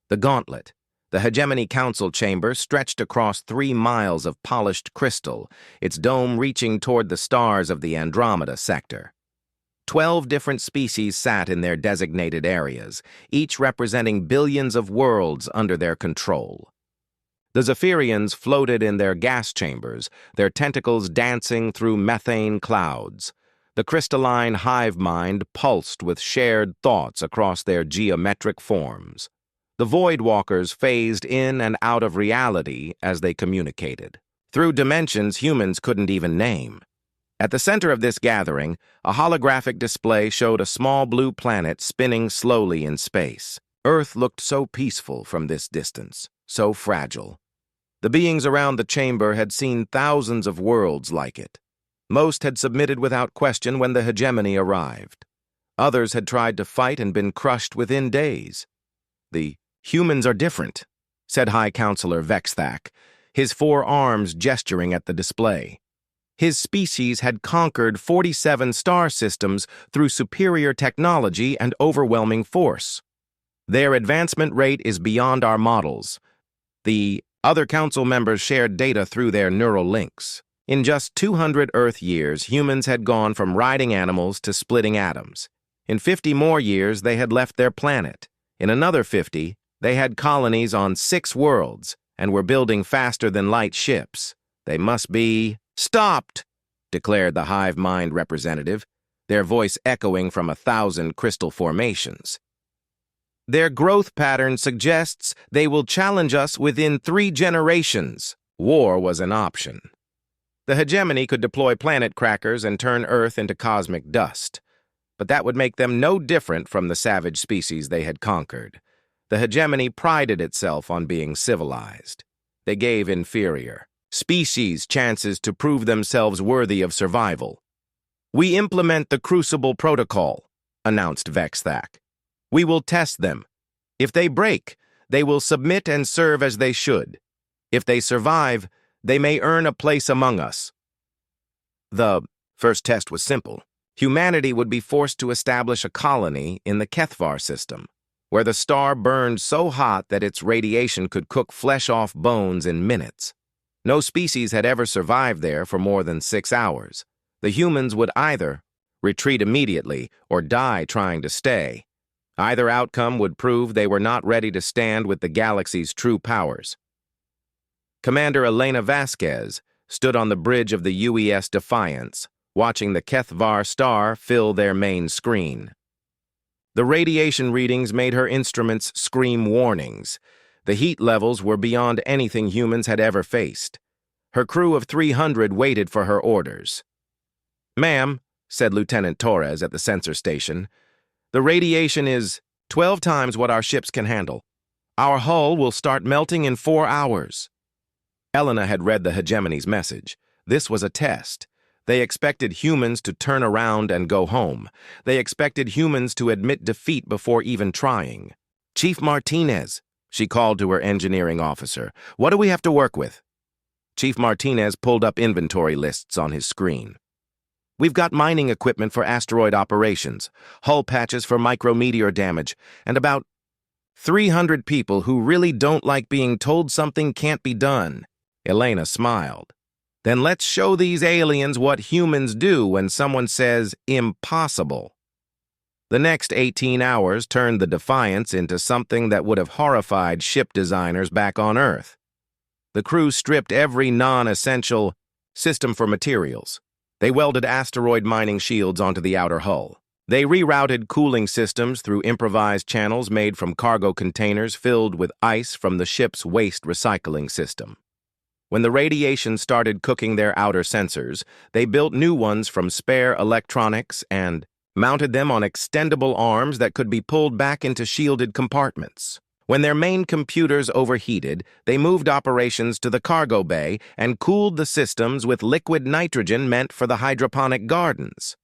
The Gauntlet, the Hegemony Council chamber, stretched across 3 miles of polished crystal, its dome reaching toward the stars of the Andromeda sector. 12 different species sat in their designated areas, each representing billions of worlds under their control. The Zephyrians floated in their gas chambers, their tentacles dancing through methane clouds. The crystalline hive mind pulsed with shared thoughts across their geometric forms. The Void Walkers phased in and out of reality as they communicated, through dimensions humans couldn't even name. At the center of this gathering, a holographic display showed a small blue planet spinning slowly in space. Earth looked so peaceful from this distance, so fragile. The beings around the chamber had seen thousands of worlds like it. Most had submitted without question when the hegemony arrived. Others had tried to fight and been crushed within days. "The humans are different," said High Counselor Vexthak, his 4 arms gesturing at the display. His species had conquered 47 star systems through superior technology and overwhelming force. Their advancement rate is beyond our models. The other council members shared data through their neural links. In just 200 Earth years, humans had gone from riding animals to splitting atoms. In 50 more years, they had left their planet. In another 50, they had colonies on 6 worlds and were building faster-than-light ships. They must be... "Stopped!" declared the hive mind representative, their voice echoing from 1,000 crystal formations. "Their growth pattern suggests they will challenge us within 3 generations. War was an option. The hegemony could deploy planet crackers and turn Earth into cosmic dust, but that would make them no different from the savage species they had conquered. The hegemony prided itself on being civilized. They gave inferior species chances to prove themselves worthy of survival. "We implement the Crucible Protocol," announced Vexthak. "We will test them. If they break, they will submit and serve as they should. If they survive, they may earn a place among us." The first test was simple. Humanity would be forced to establish a colony in the Kethvar system, where the star burned so hot that its radiation could cook flesh off bones in minutes. No species had ever survived there for more than 6 hours. The humans would either retreat immediately or die trying to stay. Either outcome would prove they were not ready to stand with the galaxy's true powers. Commander Elena Vasquez stood on the bridge of the UES Defiance, watching the Kethvar star fill their main screen. The radiation readings made her instruments scream warnings. The heat levels were beyond anything humans had ever faced. Her crew of 300 waited for her orders. "Ma'am," said Lieutenant Torres at the sensor station, "the radiation is 12 times what our ships can handle. Our hull will start melting in 4 hours." Elena had read the hegemony's message. This was a test. They expected humans to turn around and go home. They expected humans to admit defeat before even trying. "Chief Martinez," she called to her engineering officer, "what do we have to work with?" Chief Martinez pulled up inventory lists on his screen. "We've got mining equipment for asteroid operations, hull patches for micrometeor damage, and about 300 people who really don't like being told something can't be done." Elena smiled. "Then let's show these aliens what humans do when someone says impossible." The next 18 hours turned the Defiance into something that would have horrified ship designers back on Earth. The crew stripped every non-essential system for materials. They welded asteroid mining shields onto the outer hull. They rerouted cooling systems through improvised channels made from cargo containers filled with ice from the ship's waste recycling system. When the radiation started cooking their outer sensors, they built new ones from spare electronics and mounted them on extendable arms that could be pulled back into shielded compartments. When their main computers overheated, they moved operations to the cargo bay and cooled the systems with liquid nitrogen meant for the hydroponic gardens.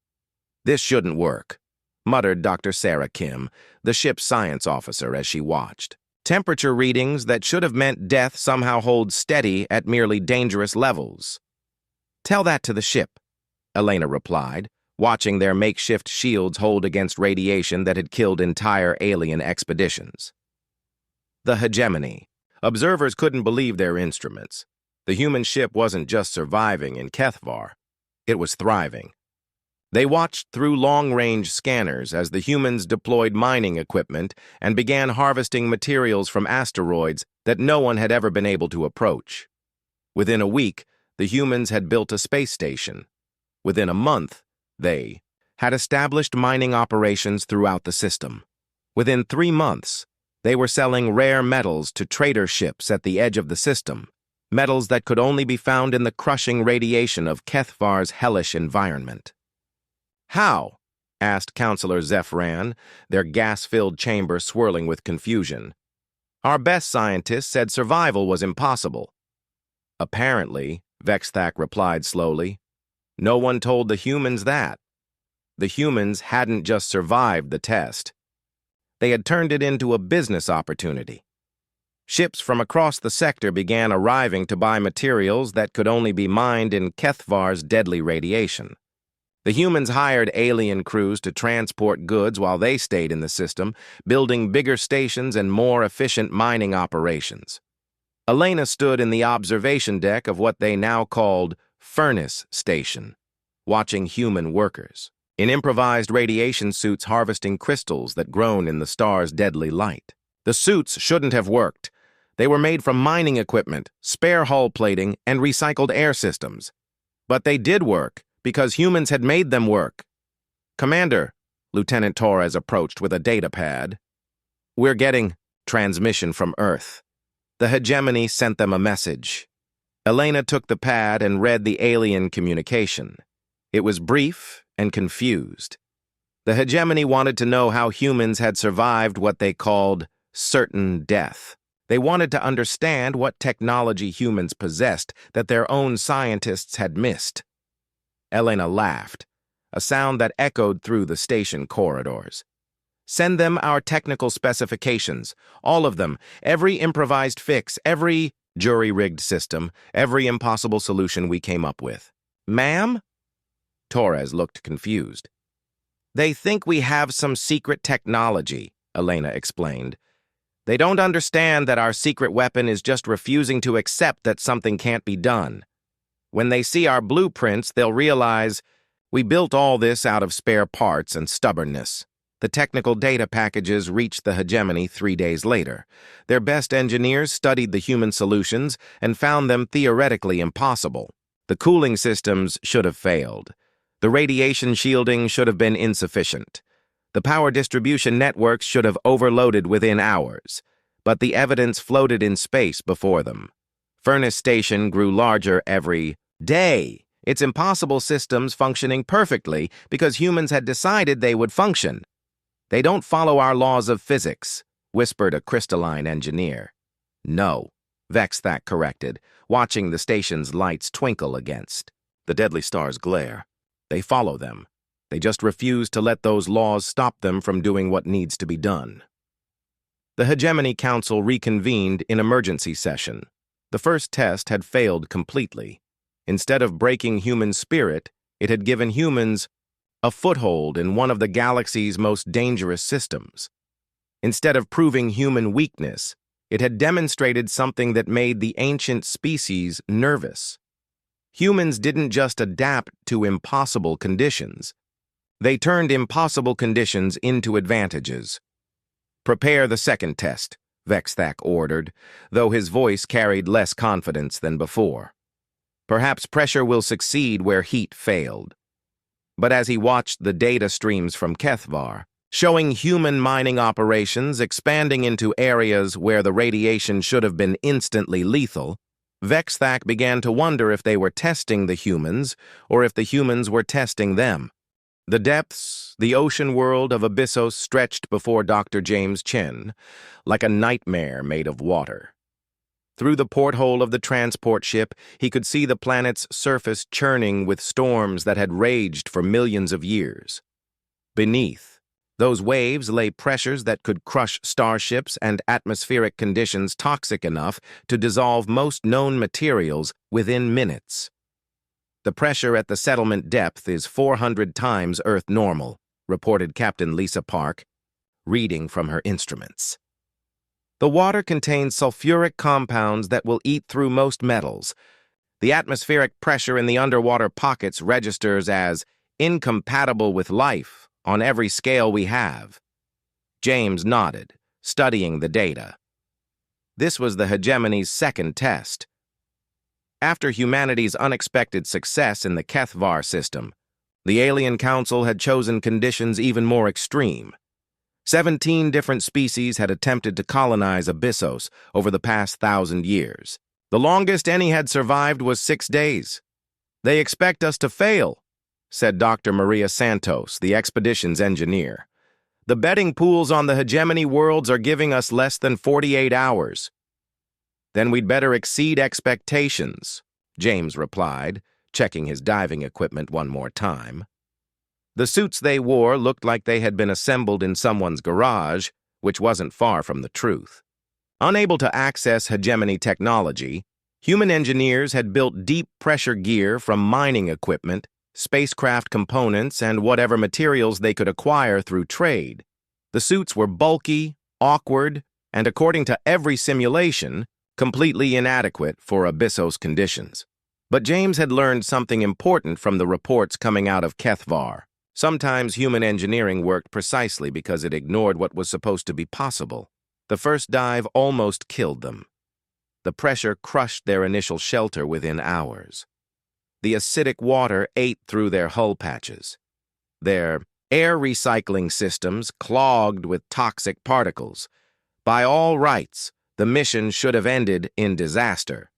"This shouldn't work," muttered Dr. Sarah Kim, the ship's science officer, as she watched. "Temperature readings that should have meant death somehow hold steady at merely dangerous levels." "Tell that to the ship," Elena replied, watching their makeshift shields hold against radiation that had killed entire alien expeditions. The hegemony. Observers couldn't believe their instruments. The human ship wasn't just surviving in Kethvar, it was thriving. They watched through long-range scanners as the humans deployed mining equipment and began harvesting materials from asteroids that no one had ever been able to approach. Within a week, the humans had built a space station. Within a month, they had established mining operations throughout the system. Within 3 months, they were selling rare metals to trader ships at the edge of the system, metals that could only be found in the crushing radiation of Kethvar's hellish environment. "How?" asked Counselor Zephyran, their gas-filled chamber swirling with confusion. "Our best scientists said survival was impossible." "Apparently," Vexthak replied slowly, "no one told the humans that. The humans hadn't just survived the test. They had turned it into a business opportunity. Ships from across the sector began arriving to buy materials that could only be mined in Kethvar's deadly radiation. The humans hired alien crews to transport goods while they stayed in the system, building bigger stations and more efficient mining operations. Elena stood in the observation deck of what they now called Furnace Station, watching human workers in improvised radiation suits harvesting crystals that grown in the star's deadly light. The suits shouldn't have worked. They were made from mining equipment, spare hull plating, and recycled air systems. But they did work, because humans had made them work. "Commander," Lieutenant Torres approached with a data pad. "We're getting transmission from Earth." The hegemony sent them a message. Elena took the pad and read the alien communication. It was brief and confused. The hegemony wanted to know how humans had survived what they called certain death. They wanted to understand what technology humans possessed that their own scientists had missed. Elena laughed, a sound that echoed through the station corridors. "Send them our technical specifications, all of them, every improvised fix, every jury-rigged system, every impossible solution we came up with." "Ma'am?" Torres looked confused. "They think we have some secret technology," Elena explained. "They don't understand that our secret weapon is just refusing to accept that something can't be done. When they see our blueprints, they'll realize we built all this out of spare parts and stubbornness." The technical data packages reached the hegemony 3 days later. Their best engineers studied the human solutions and found them theoretically impossible. The cooling systems should have failed. The radiation shielding should have been insufficient. The power distribution networks should have overloaded within hours. But the evidence floated in space before them. Furnace Station grew larger every day, its impossible systems functioning perfectly because humans had decided they would function. "They don't follow our laws of physics," whispered a crystalline engineer. "No," Vexthak corrected, watching the station's lights twinkle against the deadly star's glare. "They follow them. They just refuse to let those laws stop them from doing what needs to be done." The Hegemony Council reconvened in emergency session. The first test had failed completely. Instead of breaking human spirit, it had given humans a foothold in one of the galaxy's most dangerous systems. Instead of proving human weakness, it had demonstrated something that made the ancient species nervous. Humans didn't just adapt to impossible conditions. They turned impossible conditions into advantages. "Prepare the second test," Vexthak ordered, though his voice carried less confidence than before. Perhaps pressure will succeed where heat failed. But as he watched the data streams from Kethvar, showing human mining operations expanding into areas where the radiation should have been instantly lethal, Vexthak began to wonder if they were testing the humans or if the humans were testing them. The depths, the ocean world of Abyssos stretched before Dr. James Chen, like a nightmare made of water. Through the porthole of the transport ship, he could see the planet's surface churning with storms that had raged for millions of years. Beneath, those waves lay pressures that could crush starships and atmospheric conditions toxic enough to dissolve most known materials within minutes. "The pressure at the settlement depth is 400 times Earth normal," reported Captain Lisa Park, reading from her instruments. The water contains sulfuric compounds that will eat through most metals. The atmospheric pressure in the underwater pockets registers as incompatible with life on every scale we have. James nodded, studying the data. This was the hegemony's second test. After humanity's unexpected success in the HFY system, the Alien Council had chosen conditions even more extreme. 17 different species had attempted to colonize Abyssos over the past 1,000 years. The longest any had survived was 6 days. "They expect us to fail," said Dr. Maria Santos, the expedition's engineer. "The betting pools on the hegemony worlds are giving us less than 48 hours. "Then we'd better exceed expectations," James replied, checking his diving equipment one more time. The suits they wore looked like they had been assembled in someone's garage, which wasn't far from the truth. Unable to access hegemony technology, human engineers had built deep-pressure gear from mining equipment, spacecraft components, and whatever materials they could acquire through trade. The suits were bulky, awkward, and according to every simulation, completely inadequate for Abyssos conditions. But James had learned something important from the reports coming out of HFY. Sometimes human engineering worked precisely because it ignored what was supposed to be possible. The first dive almost killed them. The pressure crushed their initial shelter within hours. The acidic water ate through their hull patches. Their air recycling systems clogged with toxic particles. By all rights, the mission should have ended in disaster.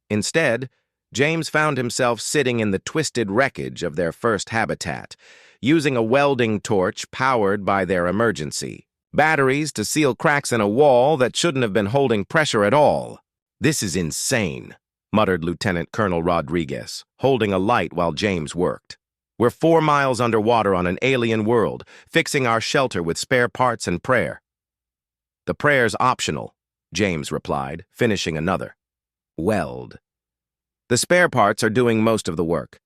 Instead, James found himself sitting in the twisted wreckage of their first habitat, using a welding torch powered by their emergency. Batteries to seal cracks in a wall that shouldn't have been holding pressure at all. "This is insane," muttered Lieutenant Colonel Rodriguez, holding a light while James worked. "We're 4 miles underwater on an alien world, fixing our shelter with spare parts and prayer." "The prayer's optional," James replied, finishing another. "Weld. The spare parts are doing most of the work.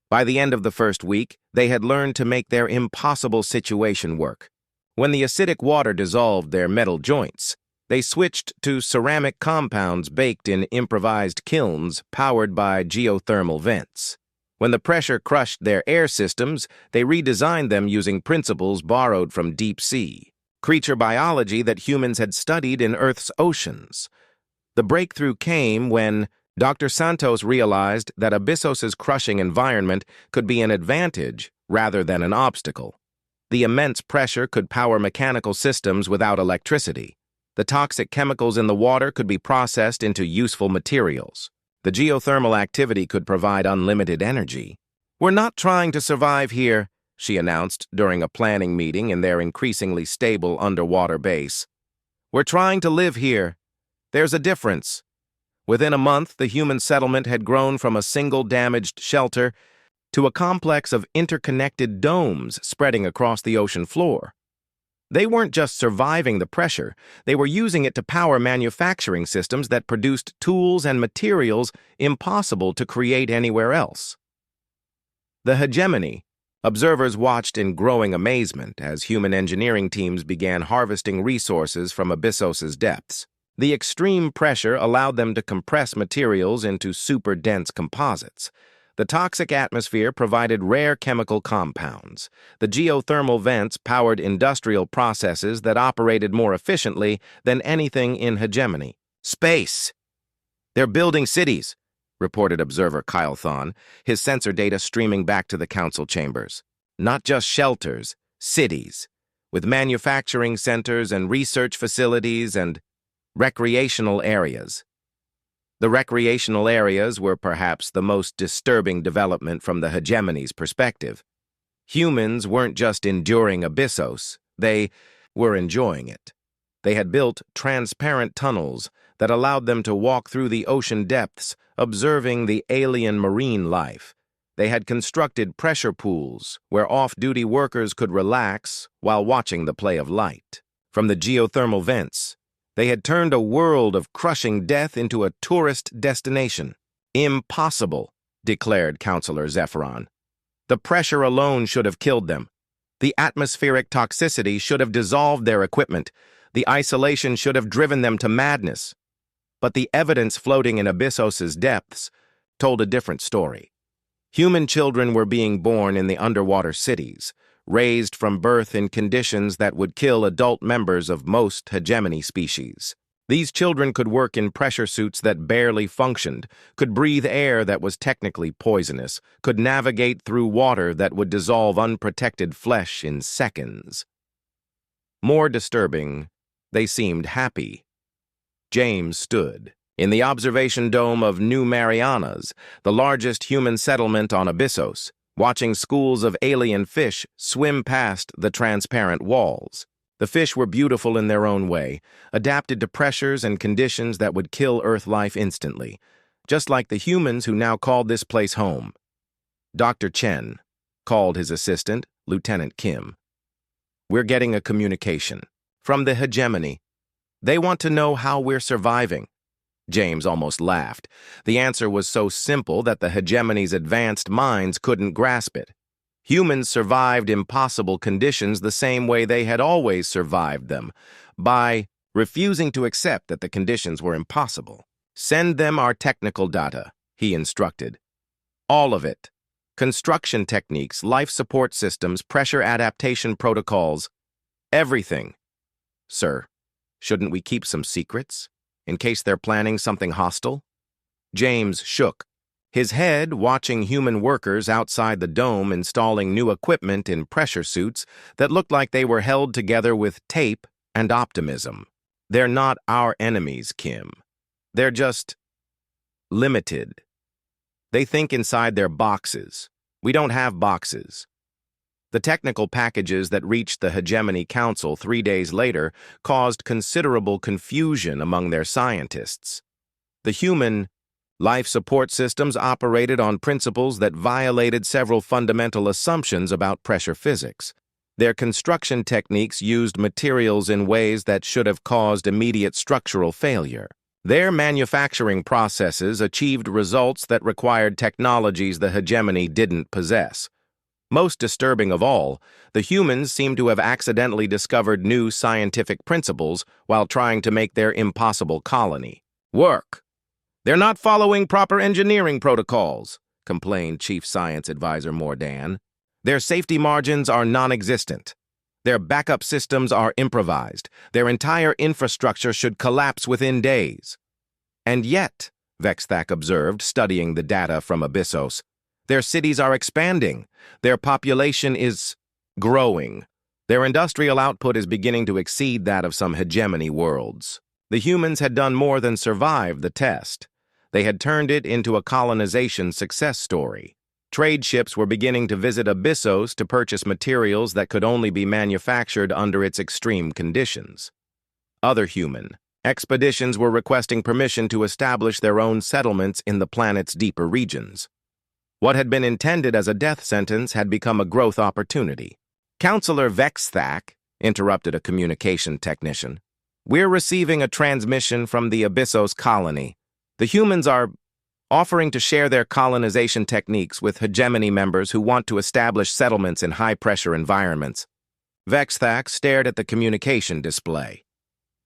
By the end of the first week, they had learned to make their impossible situation work. When the acidic water dissolved their metal joints, they switched to ceramic compounds baked in improvised kilns powered by geothermal vents. When the pressure crushed their air systems, they redesigned them using principles borrowed from deep sea, creature biology that humans had studied in Earth's oceans. The breakthrough came when Dr. Santos realized that Abyssos's crushing environment could be an advantage rather than an obstacle. The immense pressure could power mechanical systems without electricity. The toxic chemicals in the water could be processed into useful materials. The geothermal activity could provide unlimited energy. "We're not trying to survive here," she announced during a planning meeting in their increasingly stable underwater base. "We're trying to live here. There's a difference." Within a month, the human settlement had grown from a single damaged shelter to a complex of interconnected domes spreading across the ocean floor. They weren't just surviving the pressure, they were using it to power manufacturing systems that produced tools and materials impossible to create anywhere else. The hegemony. Observers watched in growing amazement as human engineering teams began harvesting resources from Abyssos's depths. The extreme pressure allowed them to compress materials into super-dense composites. The toxic atmosphere provided rare chemical compounds. The geothermal vents powered industrial processes that operated more efficiently than anything in hegemony. "Space! They're building cities," reported observer Kyle Thon, his sensor data streaming back to the council chambers. "Not just shelters, cities, with manufacturing centers and research facilities and recreational areas." The recreational areas were perhaps the most disturbing development from the hegemony's perspective. Humans weren't just enduring Abyssos, they were enjoying it. They had built transparent tunnels that allowed them to walk through the ocean depths, observing the alien marine life. They had constructed pressure pools where off-duty workers could relax while watching the play of light. From the geothermal vents, they had turned a world of crushing death into a tourist destination. "Impossible," declared Councillor Zephyron. "The pressure alone should have killed them. The atmospheric toxicity should have dissolved their equipment. The isolation should have driven them to madness. But the evidence floating in Abyssos's depths told a different story. Human children were being born in the underwater cities, raised from birth in conditions that would kill adult members of most hegemony species. These children could work in pressure suits that barely functioned, could breathe air that was technically poisonous, could navigate through water that would dissolve unprotected flesh in seconds. More disturbing, they seemed happy. James stood in the observation dome of New Marianas, the largest human settlement on Abyssos, watching schools of alien fish swim past the transparent walls. The fish were beautiful in their own way, adapted to pressures and conditions that would kill Earth life instantly, just like the humans who now called this place home. Dr. Chen called his assistant, Lieutenant Kim. "We're getting a communication from the hegemony. They want to know how we're surviving." James almost laughed. The answer was so simple that the hegemony's advanced minds couldn't grasp it. Humans survived impossible conditions the same way they had always survived them, by refusing to accept that the conditions were impossible. "Send them our technical data," he instructed. "All of it. Construction techniques, life support systems, pressure adaptation protocols. Everything." "Sir, shouldn't we keep some secrets, in case they're planning something hostile?" James shook, his head watching human workers outside the dome installing new equipment in pressure suits that looked like they were held together with tape and optimism. "They're not our enemies, Kim. They're just limited. They think inside their boxes. We don't have boxes." The technical packages that reached the Hegemony Council 3 days later caused considerable confusion among their scientists. The human life support systems operated on principles that violated several fundamental assumptions about pressure physics. Their construction techniques used materials in ways that should have caused immediate structural failure. Their manufacturing processes achieved results that required technologies the hegemony didn't possess. Most disturbing of all, the humans seem to have accidentally discovered new scientific principles while trying to make their impossible colony work. "They're not following proper engineering protocols," complained Chief Science Advisor Mordan. "Their safety margins are non-existent. Their backup systems are improvised. Their entire infrastructure should collapse within days." "And yet," Vexthak observed, studying the data from Abyssos, "their cities are expanding. Their population is growing. Their industrial output is beginning to exceed that of some hegemony worlds." The humans had done more than survive the test. They had turned it into a colonization success story. Trade ships were beginning to visit Abyssos to purchase materials that could only be manufactured under its extreme conditions. Other human expeditions were requesting permission to establish their own settlements in the planet's deeper regions. What had been intended as a death sentence had become a growth opportunity. "Counselor Vexthak," interrupted a communication technician, "we're receiving a transmission from the Abyssos colony. The humans are offering to share their colonization techniques with hegemony members who want to establish settlements in high-pressure environments." Vexthak stared at the communication display.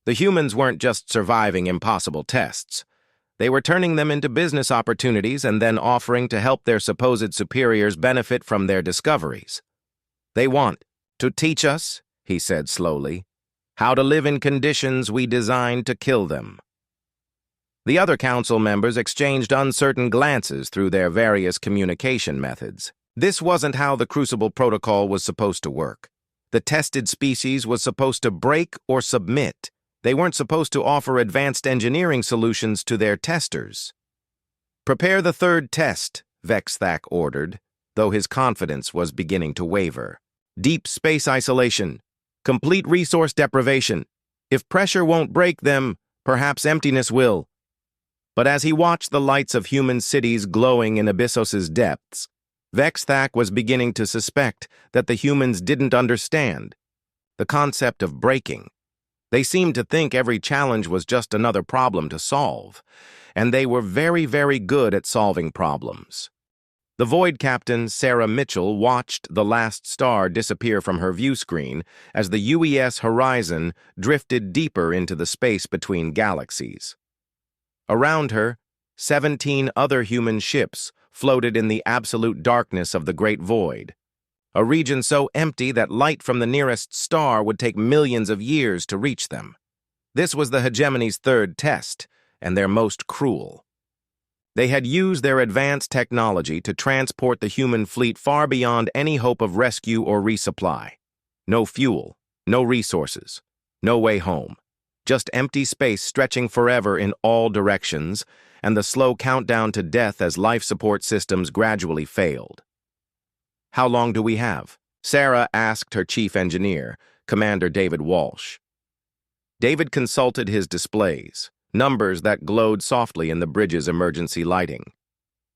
The humans weren't just surviving impossible tests. They were turning them into business opportunities and then offering to help their supposed superiors benefit from their discoveries. "They want to teach us," he said slowly, "how to live in conditions we designed to kill them." The other council members exchanged uncertain glances through their various communication methods. This wasn't how the Crucible Protocol was supposed to work. The tested species was supposed to break or submit. They weren't supposed to offer advanced engineering solutions to their testers. "Prepare the third test," Vexthak ordered, though his confidence was beginning to waver. "Deep space isolation. Complete resource deprivation. If pressure won't break them, perhaps emptiness will." But as he watched the lights of human cities glowing in Abyssos's depths, Vexthak was beginning to suspect that the humans didn't understand the concept of breaking. They seemed to think every challenge was just another problem to solve, and they were very, very good at solving problems. The Void Captain, Sarah Mitchell, watched the last star disappear from her view screen as the UES horizon drifted deeper into the space between galaxies. Around her, 17 other human ships floated in the absolute darkness of the Great Void, a region so empty that light from the nearest star would take millions of years to reach them. This was the hegemony's third test, and their most cruel. They had used their advanced technology to transport the human fleet far beyond any hope of rescue or resupply. No fuel, no resources, no way home. Just empty space stretching forever in all directions, and the slow countdown to death as life support systems gradually failed. "How long do we have?" Sarah asked her chief engineer, Commander David Walsh. David consulted his displays, numbers that glowed softly in the bridge's emergency lighting.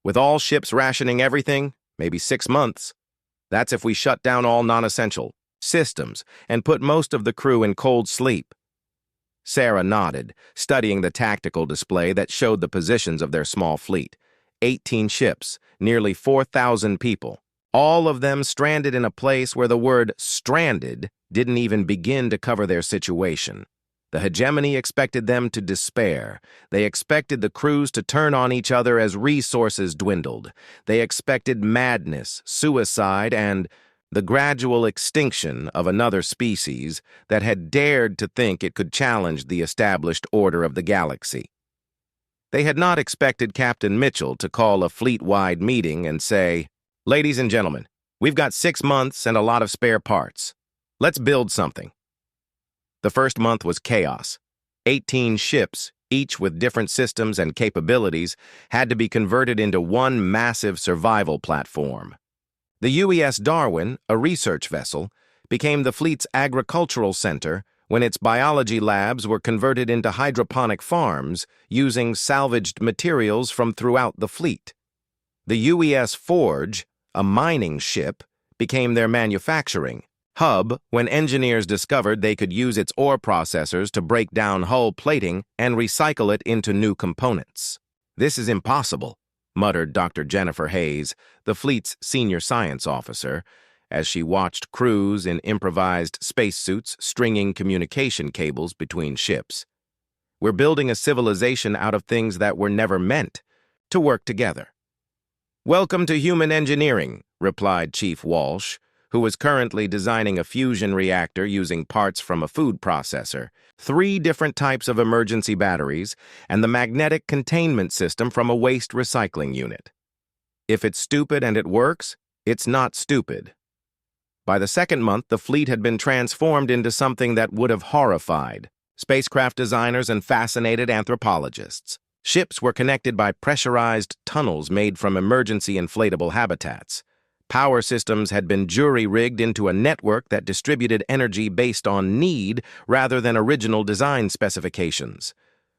"With all ships rationing everything, maybe 6 months. That's if we shut down all non-essential systems and put most of the crew in cold sleep." Sarah nodded, studying the tactical display that showed the positions of their small fleet. 18 ships, nearly 4,000 people, all of them stranded in a place where the word stranded didn't even begin to cover their situation. The hegemony expected them to despair. They expected the crews to turn on each other as resources dwindled. They expected madness, suicide, and the gradual extinction of another species that had dared to think it could challenge the established order of the galaxy. They had not expected Captain Mitchell to call a fleet-wide meeting and say, "Ladies and gentlemen, we've got 6 months and a lot of spare parts. Let's build something." The first month was chaos. 18 ships, each with different systems and capabilities, had to be converted into one massive survival platform. The UES Darwin, a research vessel, became the fleet's agricultural center when its biology labs were converted into hydroponic farms using salvaged materials from throughout the fleet. The UES Forge, a mining ship, became their manufacturing hub when engineers discovered they could use its ore processors to break down hull plating and recycle it into new components. "This is impossible," muttered Dr. Jennifer Hayes, the fleet's senior science officer, as she watched crews in improvised spacesuits stringing communication cables between ships. "We're building a civilization out of things that were never meant to work together." "Welcome to human engineering," replied Chief Walsh, who was currently designing a fusion reactor using parts from a food processor, 3 different types of emergency batteries, and the magnetic containment system from a waste recycling unit. If it's stupid and it works, it's not stupid. By the second month, the fleet had been transformed into something that would have horrified spacecraft designers and fascinated anthropologists. Ships were connected by pressurized tunnels made from emergency inflatable habitats. Power systems had been jury-rigged into a network that distributed energy based on need rather than original design specifications.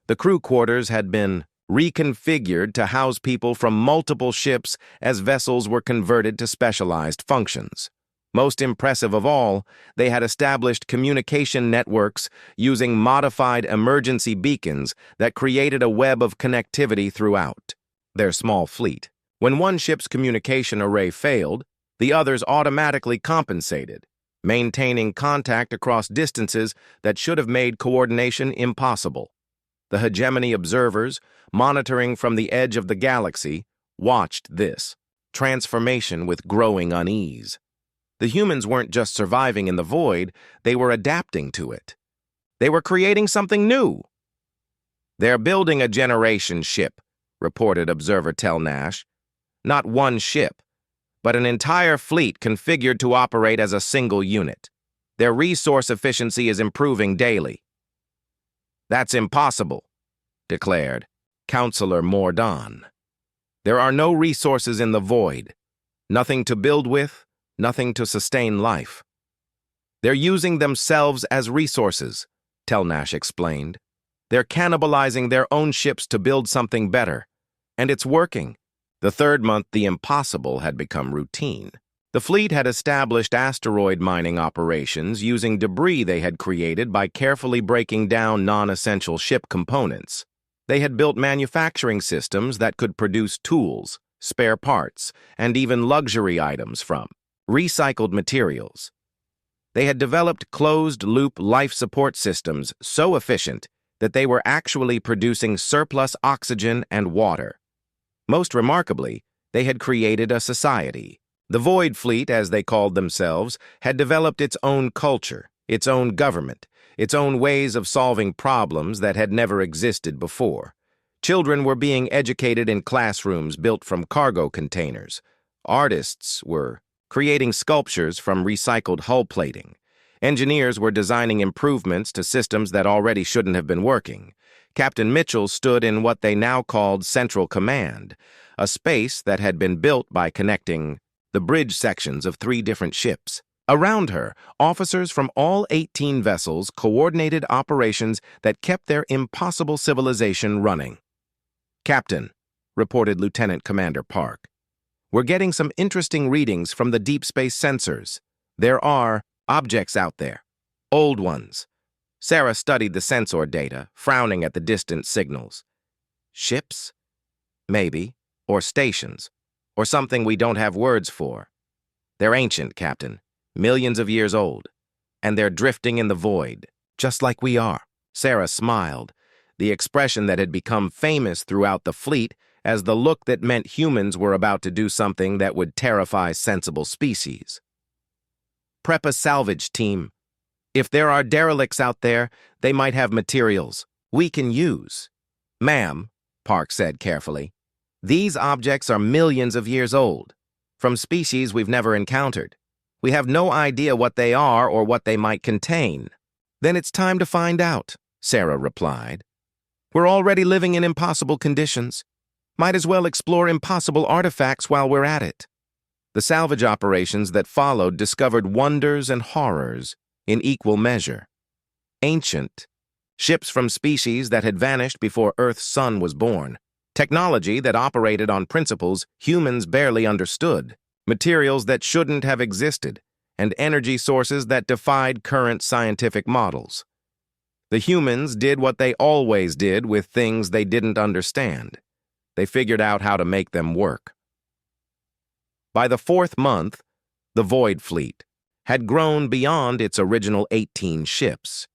The crew quarters had been reconfigured to house people from multiple ships as vessels were converted to specialized functions. Most impressive of all, they had established communication networks using modified emergency beacons that created a web of connectivity throughout their small fleet. When one ship's communication array failed, the others automatically compensated, maintaining contact across distances that should have made coordination impossible. The hegemony observers, monitoring from the edge of the galaxy, watched this transformation with growing unease. The humans weren't just surviving in the void, they were adapting to it. They were creating something new. "They're building a generation ship," reported observer Tel Nash. "Not one ship, but an entire fleet configured to operate as a single unit. Their resource efficiency is improving daily." "That's impossible," declared Counselor Mordaunt. "There are no resources in the void. Nothing to build with, nothing to sustain life." "They're using themselves as resources," Tel Nash explained. "They're cannibalizing their own ships to build something better. And it's working." The third month, the impossible had become routine. The fleet had established asteroid mining operations using debris they had created by carefully breaking down non-essential ship components. They had built manufacturing systems that could produce tools, spare parts, and even luxury items from recycled materials. They had developed closed-loop life support systems so efficient that they were actually producing surplus oxygen and water. Most remarkably, they had created a society. The Void Fleet, as they called themselves, had developed its own culture, its own government, its own ways of solving problems that had never existed before. Children were being educated in classrooms built from cargo containers. Artists were creating sculptures from recycled hull plating. Engineers were designing improvements to systems that already shouldn't have been working. Captain Mitchell stood in what they now called Central Command, a space that had been built by connecting the bridge sections of 3 different ships. Around her, officers from all 18 vessels coordinated operations that kept their impossible civilization running. "Captain," reported Lieutenant Commander Park, "we're getting some interesting readings from the deep space sensors. There are objects out there. Old ones." Sarah studied the sensor data, frowning at the distant signals. "Ships? Maybe. Or stations. Or something we don't have words for. They're ancient, Captain. Millions of years old. And they're drifting in the void, just like we are." Sarah smiled, the expression that had become famous throughout the fleet as the look that meant humans were about to do something that would terrify sensible species. "Prep a salvage team. If there are derelicts out there, they might have materials we can use." "Ma'am," Park said carefully, "these objects are millions of years old, from species we've never encountered. We have no idea what they are or what they might contain." "Then it's time to find out," Sarah replied. "We're already living in impossible conditions. Might as well explore impossible artifacts while we're at it." The salvage operations that followed discovered wonders and horrors in equal measure. Ancient ships from species that had vanished before Earth's sun was born, technology that operated on principles humans barely understood, materials that shouldn't have existed, and energy sources that defied current scientific models. The humans did what they always did with things they didn't understand. They figured out how to make them work. By the 4th month, the Void Fleet had grown beyond its original 18 ships.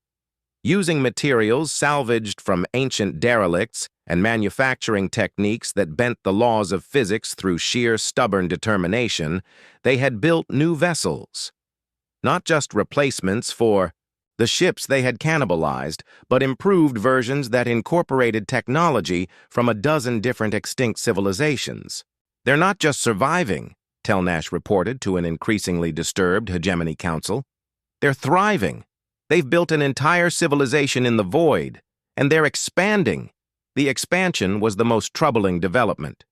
Using materials salvaged from ancient derelicts and manufacturing techniques that bent the laws of physics through sheer stubborn determination, they had built new vessels. Not just replacements for the ships they had cannibalized, but improved versions that incorporated technology from a dozen different extinct civilizations. "They're not just surviving," Telnash reported to an increasingly disturbed Hegemony Council. "They're thriving. They've built an entire civilization in the void, and they're expanding." The expansion was the most troubling development.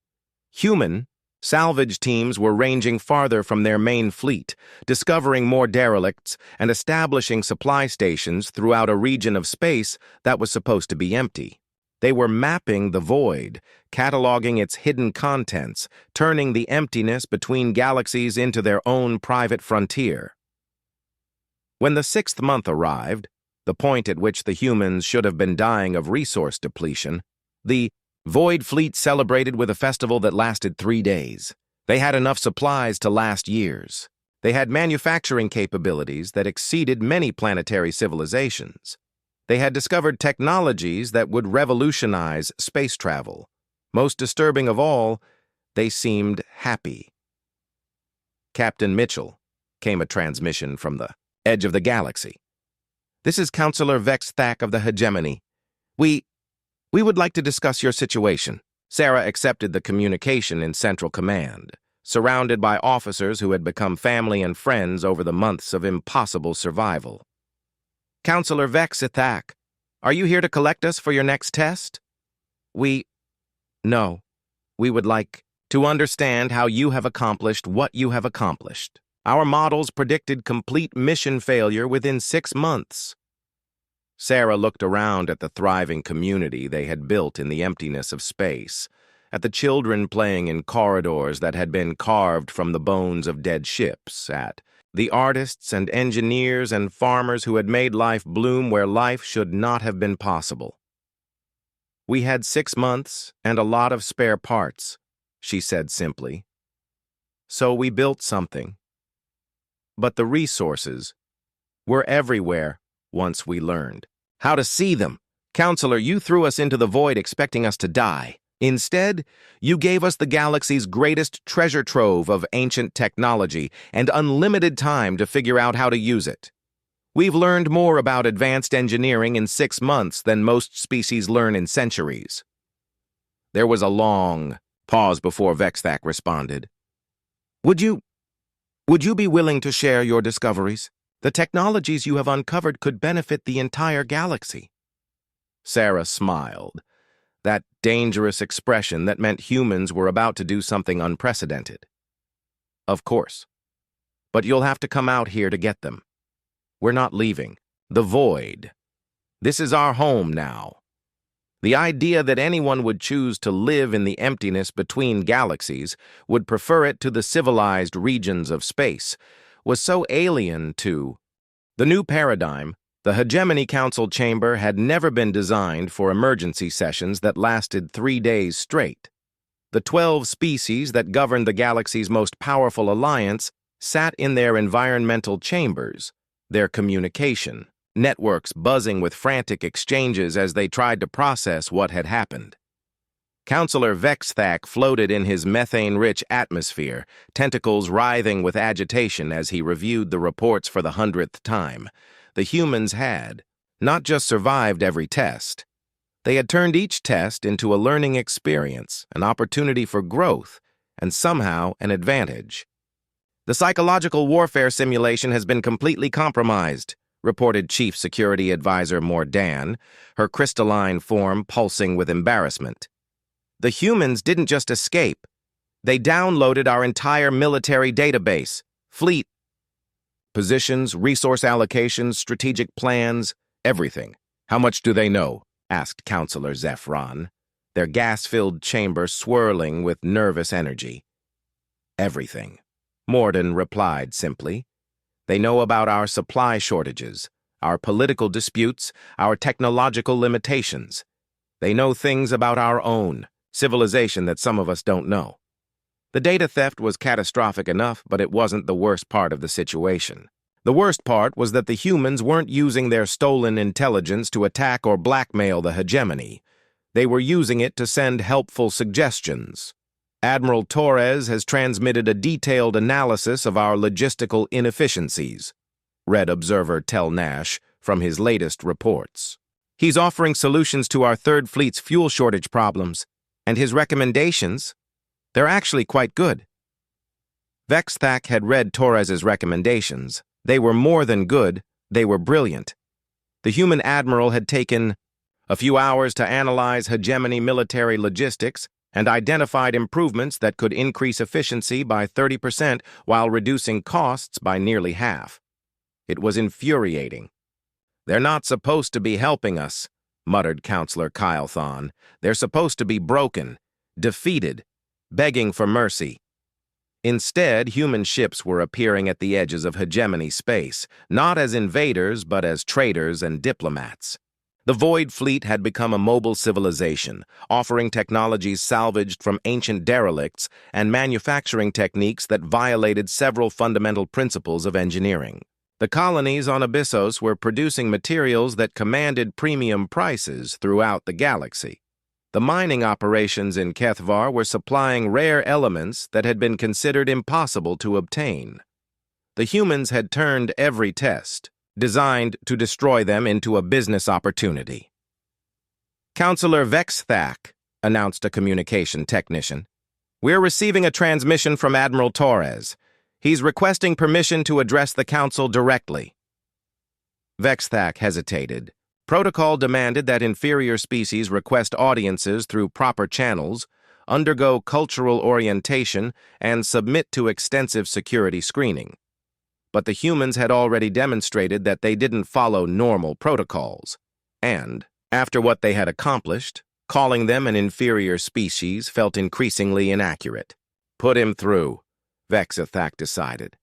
Human salvage teams were ranging farther from their main fleet, discovering more derelicts and establishing supply stations throughout a region of space that was supposed to be empty. They were mapping the void, cataloging its hidden contents, turning the emptiness between galaxies into their own private frontier. When the 6th month arrived, the point at which the humans should have been dying of resource depletion, the Void Fleet celebrated with a festival that lasted 3 days. They had enough supplies to last years. They had manufacturing capabilities that exceeded many planetary civilizations. They had discovered technologies that would revolutionize space travel. Most disturbing of all, they seemed happy. "Captain Mitchell," came a transmission from the edge of the galaxy. "This is Counselor Vex Thack of the Hegemony. We would like to discuss your situation." Sarah accepted the communication in Central Command, surrounded by officers who had become family and friends over the months of impossible survival. "Counselor Vex Thack, are you here to collect us for your next test?" No. We would like to understand how you have accomplished what you have accomplished. Our models predicted complete mission failure within 6 months." Sarah looked around at the thriving community they had built in the emptiness of space, at the children playing in corridors that had been carved from the bones of dead ships, at the artists and engineers and farmers who had made life bloom where life should not have been possible. "We had 6 months and a lot of spare parts. she said simply. So we built something. But the resources were everywhere once we learned how to see them. Counselor, you threw us into the void expecting us to die. Instead, you gave us the galaxy's greatest treasure trove of ancient technology and unlimited time to figure out how to use it. We've learned more about advanced engineering in 6 months than most species learn in centuries. There was a long pause before Vexthak responded. Would you be willing to share your discoveries? The technologies you have uncovered could benefit the entire galaxy. Sarah smiled, that dangerous expression that meant humans were about to do something unprecedented. Of course. But you'll have to come out here to get them. We're not leaving. The void. This is our home now. The idea that anyone would choose to live in the emptiness between galaxies, would prefer it to the civilized regions of space, was so alien to the new paradigm. The Hegemony Council chamber had never been designed for emergency sessions that lasted 3 days straight. The 12 species that governed the galaxy's most powerful alliance sat in their environmental chambers, their communication networks buzzing with frantic exchanges as they tried to process what had happened. Counselor Vexthak floated in his methane-rich atmosphere, tentacles writhing with agitation as he reviewed the reports for the 100th time. The humans had not just survived every test. They had turned each test into a learning experience, an opportunity for growth, and somehow an advantage. The psychological warfare simulation has been completely compromised, reported Chief Security Advisor Mordan, her crystalline form pulsing with embarrassment. The humans didn't just escape. They downloaded our entire military database, fleet, positions, resource allocations, strategic plans, everything. How much do they know? Asked Counselor Zephron, their gas-filled chamber swirling with nervous energy. Everything. Mordan replied simply. They know about our supply shortages, our political disputes, our technological limitations. They know things about our own civilization that some of us don't know. The data theft was catastrophic enough, but it wasn't the worst part of the situation. The worst part was that the humans weren't using their stolen intelligence to attack or blackmail the hegemony. They were using it to send helpful suggestions. Admiral Torres has transmitted a detailed analysis of our logistical inefficiencies, read Observer Tel Nash from his latest reports. He's offering solutions to our Third Fleet's fuel shortage problems, and his recommendations, they're actually quite good. Vexthak had read Torres's recommendations. They were more than good, they were brilliant. The human admiral had taken a few hours to analyze hegemony military logistics and identified improvements that could increase efficiency by 30% while reducing costs by nearly half. It was infuriating. They're not supposed to be helping us, muttered Counselor Kylethon. They're supposed to be broken, defeated, begging for mercy. Instead, human ships were appearing at the edges of hegemony space, not as invaders but as traders and diplomats. The Void Fleet had become a mobile civilization, offering technologies salvaged from ancient derelicts and manufacturing techniques that violated several fundamental principles of engineering. The colonies on Abyssos were producing materials that commanded premium prices throughout the galaxy. The mining operations in Kethvar were supplying rare elements that had been considered impossible to obtain. The humans had turned every test, designed to destroy them, into a business opportunity. Counselor Vexthak, announced a communication technician. We're receiving a transmission from Admiral Torres. He's requesting permission to address the Council directly. Vexthak hesitated. Protocol demanded that inferior species request audiences through proper channels, undergo cultural orientation, and submit to extensive security screening. But the humans had already demonstrated that they didn't follow normal protocols. And, after what they had accomplished, calling them an inferior species felt increasingly inaccurate. Put him through, Vexthak decided.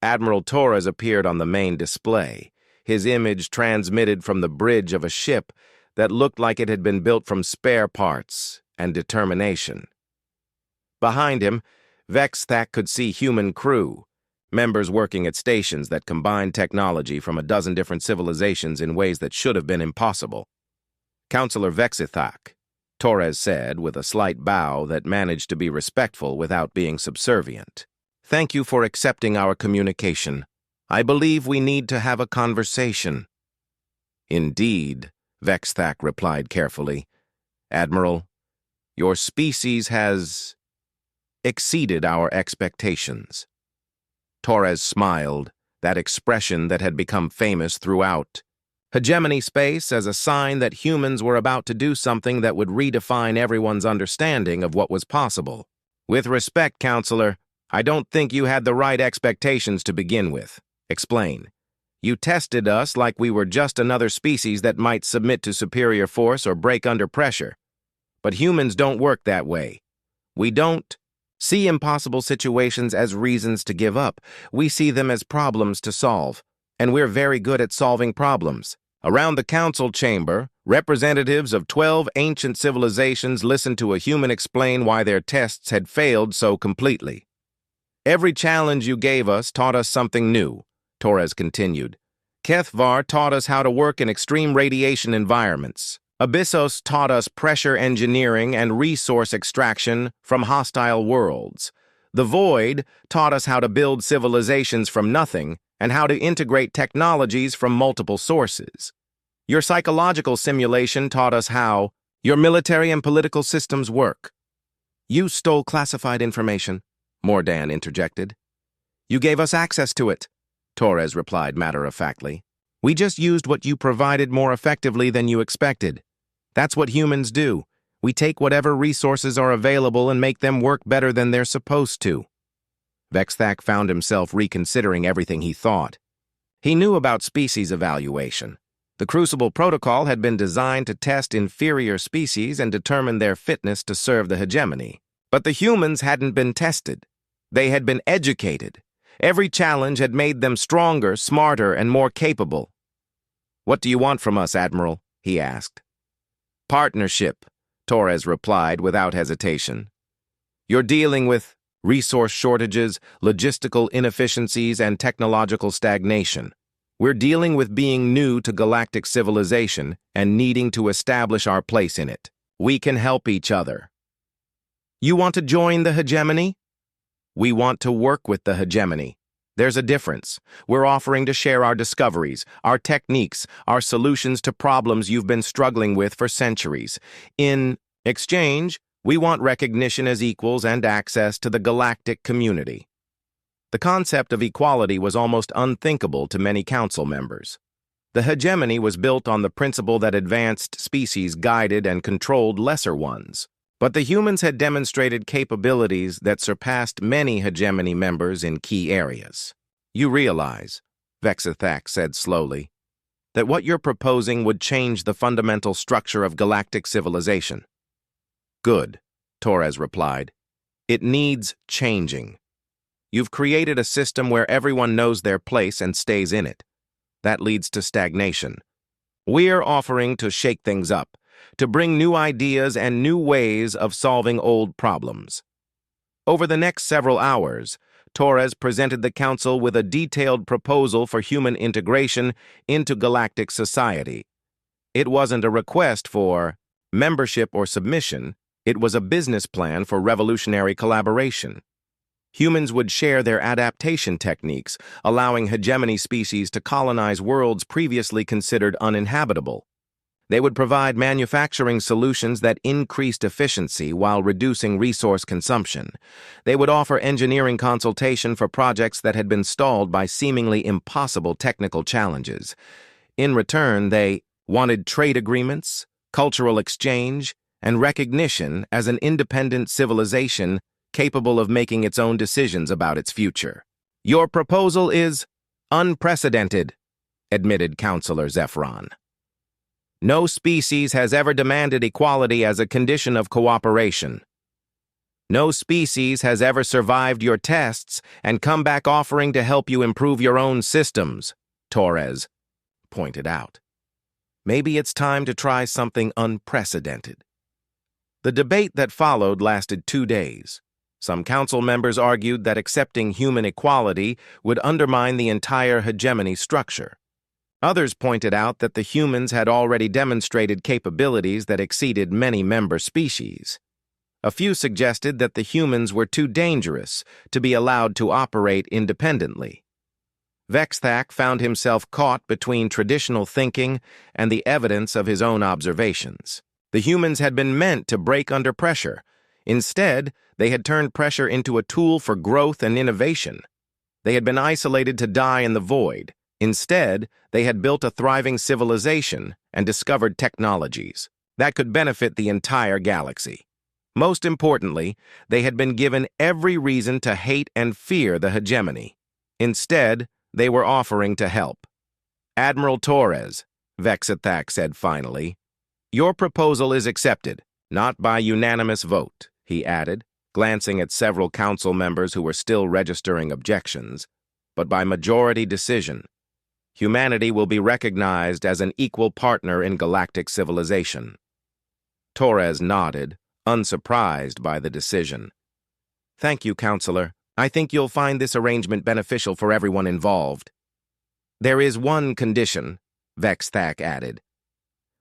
Admiral Torres appeared on the main display, his image transmitted from the bridge of a ship that looked like it had been built from spare parts and determination. Behind him, Vexthak could see human crew, members working at stations that combined technology from a dozen different civilizations in ways that should have been impossible. "Counselor Vexithak," Torres said with a slight bow that managed to be respectful without being subservient. "Thank you for accepting our communication. I believe we need to have a conversation." "Indeed," Vexthak replied carefully. "Admiral, your species has exceeded our expectations." Torres smiled, that expression that had become famous throughout hegemony space as a sign that humans were about to do something that would redefine everyone's understanding of what was possible. "With respect, Counselor, I don't think you had the right expectations to begin with. Explain. You tested us like we were just another species that might submit to superior force or break under pressure. But humans don't work that way. We don't see impossible situations as reasons to give up. We see them as problems to solve, and we're very good at solving problems." Around the council chamber, representatives of 12 ancient civilizations listened to a human explain why their tests had failed so completely. "Every challenge you gave us taught us something new," Torres continued. "Kethvar taught us how to work in extreme radiation environments. Abyssos taught us pressure engineering and resource extraction from hostile worlds. The Void taught us how to build civilizations from nothing and how to integrate technologies from multiple sources. Your psychological simulation taught us how your military and political systems work." "You stole classified information," Mordan interjected. "You gave us access to it," Torres replied matter-of-factly. "We just used what you provided more effectively than you expected. That's what humans do. We take whatever resources are available and make them work better than they're supposed to." Vexthak found himself reconsidering everything he thought. He knew about species evaluation. The Crucible Protocol had been designed to test inferior species and determine their fitness to serve the hegemony. But the humans hadn't been tested. They had been educated. Every challenge had made them stronger, smarter, and more capable. "What do you want from us, Admiral?" he asked. "Partnership," Torres replied without hesitation. "You're dealing with resource shortages, logistical inefficiencies, and technological stagnation. We're dealing with being new to galactic civilization and needing to establish our place in it. We can help each other." "You want to join the hegemony?" "We want to work with the hegemony. There's a difference. We're offering to share our discoveries, our techniques, our solutions to problems you've been struggling with for centuries. In exchange, we want recognition as equals and access to the galactic community." The concept of equality was almost unthinkable to many council members. The hegemony was built on the principle that advanced species guided and controlled lesser ones. But the humans had demonstrated capabilities that surpassed many hegemony members in key areas. "You realize," Vexithak said slowly, "that what you're proposing would change the fundamental structure of galactic civilization." "Good," Torres replied. "It needs changing. You've created a system where everyone knows their place and stays in it. That leads to stagnation. We're offering to shake things up, to bring new ideas and new ways of solving old problems." Over the next several hours, Torres presented the Council with a detailed proposal for human integration into galactic society. It wasn't a request for membership or submission, it was a business plan for revolutionary collaboration. Humans would share their adaptation techniques, allowing hegemony species to colonize worlds previously considered uninhabitable. They would provide manufacturing solutions that increased efficiency while reducing resource consumption. They would offer engineering consultation for projects that had been stalled by seemingly impossible technical challenges. In return, they wanted trade agreements, cultural exchange, and recognition as an independent civilization capable of making its own decisions about its future. "Your proposal is unprecedented," admitted Councillor Zephron. "No species has ever demanded equality as a condition of cooperation. No species has ever survived your tests and come back offering to help you improve your own systems," Torres pointed out. "Maybe it's time to try something unprecedented." The debate that followed lasted 2 days. Some council members argued that accepting human equality would undermine the entire hegemony structure. Others pointed out that the humans had already demonstrated capabilities that exceeded many member species. A few suggested that the humans were too dangerous to be allowed to operate independently. Vexthak found himself caught between traditional thinking and the evidence of his own observations. The humans had been meant to break under pressure. Instead, they had turned pressure into a tool for growth and innovation. They had been isolated to die in the void. Instead, they had built a thriving civilization and discovered technologies that could benefit the entire galaxy. Most importantly, they had been given every reason to hate and fear the hegemony. Instead, they were offering to help. "Admiral Torres," Vexthak said finally, "your proposal is accepted, not by unanimous vote," he added, glancing at several council members who were still registering objections, "but by majority decision. Humanity will be recognized as an equal partner in galactic civilization." Torres nodded, unsurprised by the decision. "Thank you, Counselor. I think you'll find this arrangement beneficial for everyone involved." "There is one condition," Vexthak added.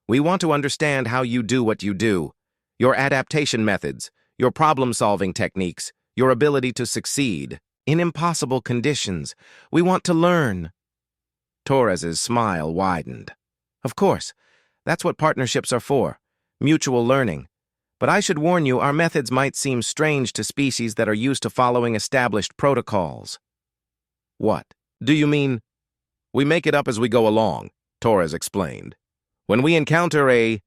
"We want to understand how you do what you do, your adaptation methods, your problem-solving techniques, your ability to succeed in impossible conditions. We want to learn." Torres's smile widened. "Of course, that's what partnerships are for, mutual learning. But I should warn you, our methods might seem strange to species that are used to following established protocols." "What? Do you mean?" "We make it up as we go along," Torres explained. "When we encounter a